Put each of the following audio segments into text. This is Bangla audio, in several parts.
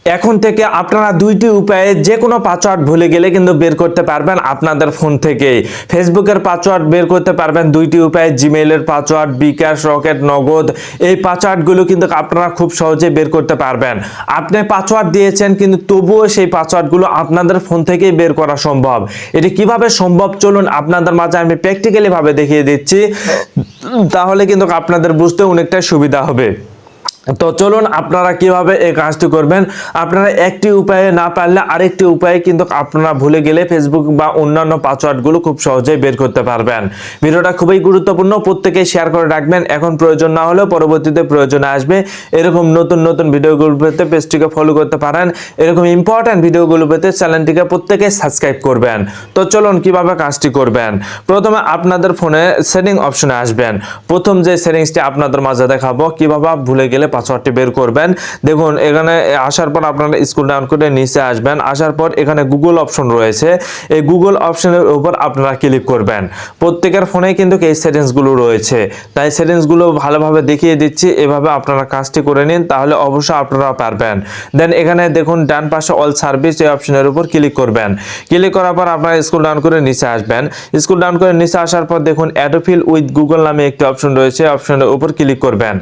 এখন থেকে আপনারা দুইটি উপায়ে যে কোনো পাসওয়ার্ড ভুলে গেলে কিন্তু বের করতে পারবেন আপনাদের ফোন থেকেই। ফেসবুকের পাসওয়ার্ড বের করতে পারবেন দুইটি উপায়ে, জিমেইলের পাসওয়ার্ড, বিকাশ, রকেট, নগদ, এই পাসওয়ার্ডগুলো কিন্তু আপনারা খুব সহজে বের করতে পারবেন। আপনি পাসওয়ার্ড দিয়েছেন কিন্তু তবুও সেই পাসওয়ার্ডগুলো আপনাদের ফোন থেকেই বের করা সম্ভব। এটি কিভাবে সম্ভব চলুন আপনাদের মাঝে আমি প্র্যাকটিক্যালি ভাবে দেখিয়ে দিচ্ছি, তাহলে কিন্তু আপনাদের বুঝতে অনেকটাই সুবিধা হবে। তো চলুন আপনারা কিভাবে এই কাজটি করবেন। আপনারা একটি উপায়ে না পারলে আরেকটি উপায়ে কিন্তু আপনারা ভুলে গেলে ফেসবুক বা অন্যান্য পাসওয়ার্ডগুলো খুব সহজেই বের করতে পারবেন। ভিডিওটা খুবই গুরুত্বপূর্ণ, প্রত্যেকেই শেয়ার করে রাখবেন। এখন প্রয়োজন না হলেও পরবর্তীতে প্রয়োজনে আসবে। এরকম নতুন নতুন ভিডিওগুলো পেতে পেজটিকে ফলো করতে পারেন। এরকম ইম্পর্টেন্ট ভিডিওগুলো পেতে চ্যানেলটিকে প্রত্যেকেই সাবস্ক্রাইব করবেন। তো চলুন কিভাবে কাজটি করবেন। প্রথমে আপনাদের ফোনে সেটিং অপশনে আসবেন। প্রথম যে সেটিংসটি আপনাদের মাঝে দেখাবো কিভাবে ভুলে গেলে পাসওয়ার্ডটি বের করবেন। দেখুন এখানে আসার পর আপনারা স্ক্রল ডাউন করে নিচে আসবেন। আসার পর এখানে গুগল অপশন রয়েছে, এই গুগল অপশনের উপর আপনারা ক্লিক করবেন। প্রত্যেকের ফোনে কিন্তু এই সেটিংসগুলো রয়েছে, তাই সেটিংসগুলো ভালোভাবে দেখিয়ে দিচ্ছি। এভাবে আপনারা কাজটি করে নিন, তাহলে অবশ্যই আপনারা পারবেন। দেন এখানে দেখুন ডান পাশে অল সার্ভিস এই অপশনের উপর ক্লিক করবেন। ক্লিক করার পর আপনারা স্ক্রল ডাউন করে নিচে আসবেন। স্ক্রল ডাউন করে নিচে আসার পর দেখুন অটোফিল উইথ গুগল নামে একটি অপশন রয়েছে, অপশনের উপর ক্লিক করবেন।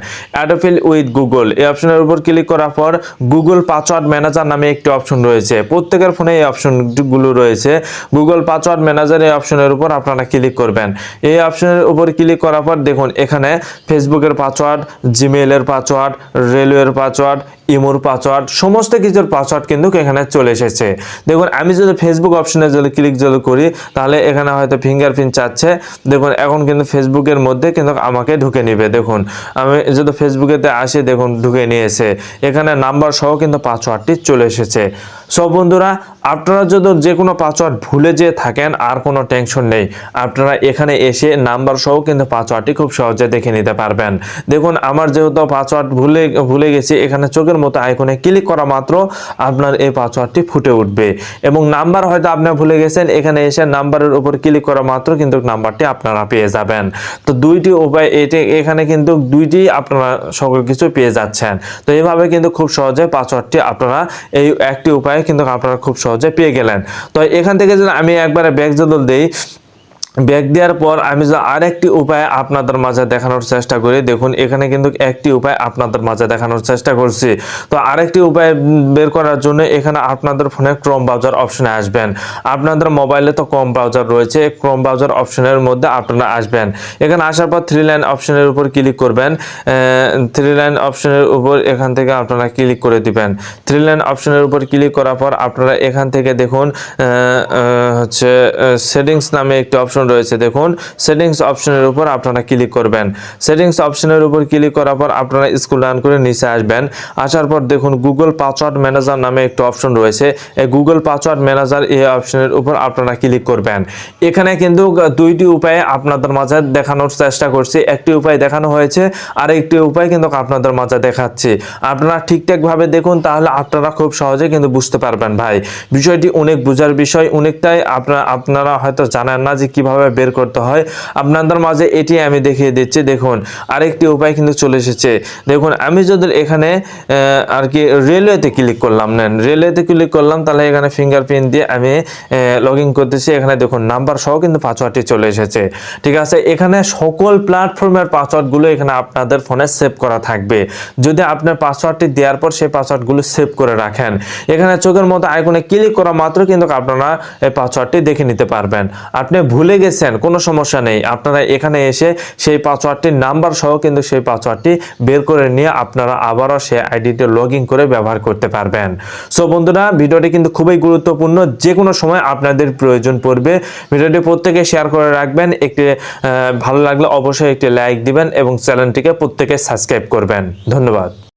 অটোফিল উইথ গুগল এই অপশনের উপর ক্লিক করার পর গুগল পাসওয়ার্ড ম্যানেজার নামে একটি অপশন রয়েছে। প্রত্যেকের ফোনে এই অপশনগুলো রয়েছে। গুগল পাসওয়ার্ড ম্যানেজার এই অপশনের উপর আপনারা ক্লিক করবেন। এই অপশনের উপর ক্লিক করার পর দেখুন এখানে ফেসবুকের পাসওয়ার্ড, জিমেইলের পাসওয়ার্ড, রেলওয়ের পাসওয়ার্ড, ইমোর পাসওয়ার্ড, সমস্ত কিছুর পাসওয়ার্ড কিন্তু এখানে চলে এসেছে। দেখুন আমি যদি ফেসবুক অপশনে যদি ক্লিক করি তাহলে এখানে হয়তো ফিঙ্গারপ্রিন্ট চাচ্ছে। দেখুন এখন কিন্তু ফেসবুকের মধ্যে কিন্তু আমাকে ঢুকে নিবে। দেখুন আমি যদি ফেসবুকেতে আসি, দেখুন ঢুকে নিয়েছে। এখানে নাম্বার সহ কিন্তু পাসওয়ার্ডটি চলে এসেছে। সব বন্ধুরা, আপনারা যদি যে কোনো পাসওয়ার্ড ভুলে যেয়ে থাকেন আর কোনো টেনশন নেই, আপনারা এখানে এসে নাম্বার সহ কিন্তু পাসওয়ার্ডটি খুব সহজে দেখে নিতে পারবেন। দেখুন আমার যেহেতু পাসওয়ার্ড ভুলে গেছি, এখানে চোখের মতো আইকনে ক্লিক করা মাত্র আপনার এই পাসওয়ার্ডটি ফুটে উঠবে। এবং নাম্বার হয়তো আপনি ভুলে গেছেন, এখানে এসে নাম্বারের উপর ক্লিক করা মাত্র কিন্তু নাম্বারটি আপনারা পেয়ে যাবেন। তো দুইটি উপায়, এখানে কিন্তু দুইটি আপনারা সকল কিছু পেয়ে যাচ্ছেন। তো এইভাবে কিন্তু খুব সহজে পাসওয়ার্ডটি আপনারা এই একটি উপায়ে কিন্তু আপনারা খুব সহজে পেয়ে গেলেন। তো এখান থেকে যদি আমি একবারে ব্যাক যদি দেই, ব্যাক দেওয়ার পর আমি যদি আরেকটি উপায় আপনাদের মাঝে দেখানোর চেষ্টা করি, দেখুন এখানে কিন্তু একটি উপায় আপনাদের মাঝে দেখানোর চেষ্টা করছি। তো আরেকটি উপায় বের করার জন্য এখানে আপনাদের ফোনে ক্রোম ব্রাউজার অপশনে আসবেন। আপনাদের মোবাইলে তো ক্রোম ব্রাউজার রয়েছে, ক্রোম ব্রাউজার অপশনের মধ্যে আপনারা আসবেন। এখানে আসার পর থ্রি লাইন অপশনের উপর ক্লিক করবেন। থ্রি লাইন অপশনের উপর এখান থেকে আপনারা ক্লিক করে দিবেন। থ্রি লাইন অপশনের উপর ক্লিক করার পর আপনারা এখান থেকে দেখুন হচ্ছে সেটিংস নামে একটি অপশন রয়েছে। দেখুন সেটিংস অপশনের উপর আপনারা ক্লিক করবেন। সেটিংস অপশনের উপর ক্লিক করার পর আপনারা স্ক্রল ডাউন করে নিচে আসবেন। আসার পর দেখুন গুগল পাসওয়ার্ড ম্যানেজার নামে একটি অপশন রয়েছে। এই গুগল পাসওয়ার্ড ম্যানেজার এই অপশনের উপর আপনারা ক্লিক করবেন। এখানে কিন্তু দুইটি উপায়ে আপনাদের মাঝে দেখানোর চেষ্টা করছি। একটি উপায় দেখানো হয়েছে, আর একটি উপায় কিন্তু আপনাদের মাঝে দেখাচ্ছি। আপনারা ঠিকঠাক ভাবে দেখুন, তাহলে আপনারা খুব সহজে কিন্তু বুঝতে পারবেন। ভাই বিষয়টি অনেক বোঝার বিষয়, অনেকটাই আপনারা হয়তো জানেন না যে কিভাবে বের করতে হয়। আপনাদের মাঝে এটি আমি দেখিয়ে দিচ্ছি। দেখুন আরেকটি উপায় কিন্তু চলে এসেছে। দেখুন আমি যদি এখানে আর কি রেলওয়েতে ক্লিক করলাম, নেন রেলওয়েতে ক্লিক করলাম, তাহলে এখানে ফিঙ্গারপ্রিন্ট দিয়ে আমি লগ ইন করতেছি। এখানে দেখুন নাম্বার সহ কিন্তু পাসওয়ার্ডটি চলে এসেছে। ঠিক আছে, এখানে সকল প্ল্যাটফর্মের পাসওয়ার্ডগুলো এখানে আপনাদের ফোনে সেভ করা থাকবে। যদি আপনার পাসওয়ার্ডটি দেওয়ার পর সেই পাসওয়ার্ডগুলো সেভ করে রাখেন, এখানে চোখের মতো আইকনে ক্লিক করা মাত্র কিন্তু আপনারা এই পাসওয়ার্ডটি দেখে নিতে পারবেন। আপনি ভুলে গেছেন কোনো সমস্যা নেই, আপনারা এখানে এসে সেই পাসওয়ার্ডটির নাম্বার সহ কিন্তু সেই পাসওয়ার্ডটি বের করে নিয়ে আপনারা আবারও সেই আইডিতে লগ ইন করে ব্যবহার করতে পারবেন। সো বন্ধুরা, ভিডিওটি কিন্তু খুবই গুরুত্বপূর্ণ, যে কোনো সময় আপনাদের প্রয়োজন পড়বে। ভিডিওটি প্রত্যেকে শেয়ার করে রাখবেন। একটি ভালো লাগলে অবশ্যই একটি লাইক দিবেন এবং চ্যানেলটিকে প্রত্যেকে সাবস্ক্রাইব করবেন। ধন্যবাদ।